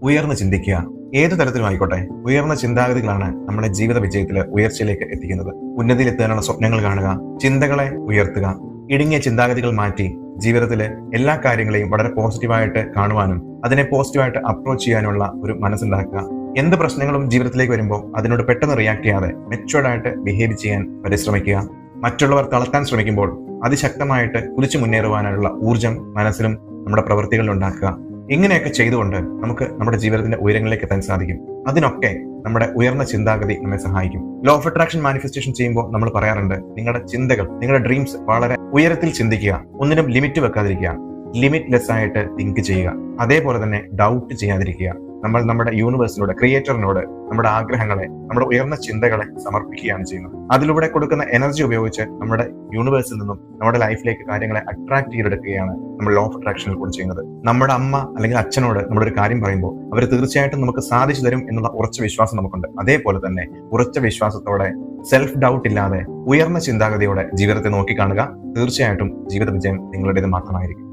ഉയർന്ന് ചിന്തിക്കുക. ഏതു തരത്തിലും ആയിക്കോട്ടെ, ഉയർന്ന ചിന്താഗതികളാണ് നമ്മളെ ജീവിത വിജയത്തിലെ ഉയർച്ചയിലേക്ക് എത്തിക്കുന്നത്. ഉന്നതിയിലെത്താനുള്ള സ്വപ്നങ്ങൾ കാണുക, ചിന്തകളെ ഉയർത്തുക, ഇടുങ്ങിയ ചിന്താഗതികൾ മാറ്റി ജീവിതത്തിലെ എല്ലാ കാര്യങ്ങളെയും വളരെ പോസിറ്റീവായിട്ട് കാണുവാനും അതിനെ പോസിറ്റീവായിട്ട് അപ്രോച്ച് ചെയ്യാനുള്ള ഒരു മനസ്സുണ്ടാക്കുക. എന്ത് പ്രശ്നങ്ങളും ജീവിതത്തിലേക്ക് വരുമ്പോൾ അതിനോട് പെട്ടെന്ന് റിയാക്ട് ചെയ്യാതെ മെച്ചുവേർഡായിട്ട് ബിഹേവ് ചെയ്യാൻ പരിശ്രമിക്കുക. മറ്റുള്ളവർ തളർത്താൻ ശ്രമിക്കുമ്പോൾ അതിശക്തമായിട്ട് കുതിച്ചു മുന്നേറുവാനുള്ള ഊർജം മനസ്സിലും നമ്മുടെ പ്രവൃത്തികളിൽ ഉണ്ടാക്കുക. ഇങ്ങനെയൊക്കെ ചെയ്തുകൊണ്ട് നമുക്ക് നമ്മുടെ ജീവിതത്തിന്റെ ഉയരങ്ങളിലേക്ക് എത്താൻ സാധിക്കും. അതിനൊക്കെ നമ്മുടെ ഉയർന്ന ചിന്താഗതി നമ്മെ സഹായിക്കും. ലോ ഓഫ് അട്രാക്ഷൻ മാനിഫെസ്റ്റേഷൻ ചെയ്യുമ്പോൾ നമ്മൾ പറയാറുണ്ട്, നിങ്ങളുടെ ചിന്തകൾ, നിങ്ങളുടെ ഡ്രീംസ് വളരെ ഉയരത്തിൽ ചിന്തിക്കുക, ഒന്നിനും ലിമിറ്റ് വെക്കാതിരിക്കുക, ലിമിറ്റ്ലെസ് ആയിട്ട് തിങ്ക് ചെയ്യുക. അതേപോലെ തന്നെ ഡൗട്ട് ചെയ്യാതിരിക്കുക. നമ്മൾ നമ്മുടെ യൂണിവേഴ്സിനോട്, ക്രിയേറ്ററിനോട് നമ്മുടെ ആഗ്രഹങ്ങളെ, നമ്മുടെ ഉയർന്ന ചിന്തകളെ സമർപ്പിക്കുകയാണ് ചെയ്യുന്നത്. അതിലൂടെ കൊടുക്കുന്ന എനർജി ഉപയോഗിച്ച് നമ്മുടെ യൂണിവേഴ്സിൽ നിന്നും നമ്മുടെ ലൈഫിലേക്ക് കാര്യങ്ങളെ അട്രാക്ട് ചെയ്തെടുക്കുകയാണ് നമ്മൾ ലോ ഓഫ് അട്രാക്ഷനിൽ കൂടി ചെയ്യുന്നത്. നമ്മുടെ അമ്മ അല്ലെങ്കിൽ അച്ഛനോട് നമ്മളൊരു കാര്യം പറയുമ്പോൾ അവർ തീർച്ചയായിട്ടും നമുക്ക് സാധിച്ചു തരും എന്നുള്ള ഉറച്ച വിശ്വാസം നമുക്കുണ്ട്. അതേപോലെ തന്നെ ഉറച്ച വിശ്വാസത്തോടെ, സെൽഫ് ഡൗട്ട് ഇല്ലാതെ, ഉയർന്ന ചിന്താഗതിയോടെ ജീവിതത്തെ നോക്കിക്കാണുക. തീർച്ചയായിട്ടും ജീവിത വിജയം നിങ്ങളുടേത് മാത്രമായിരിക്കും.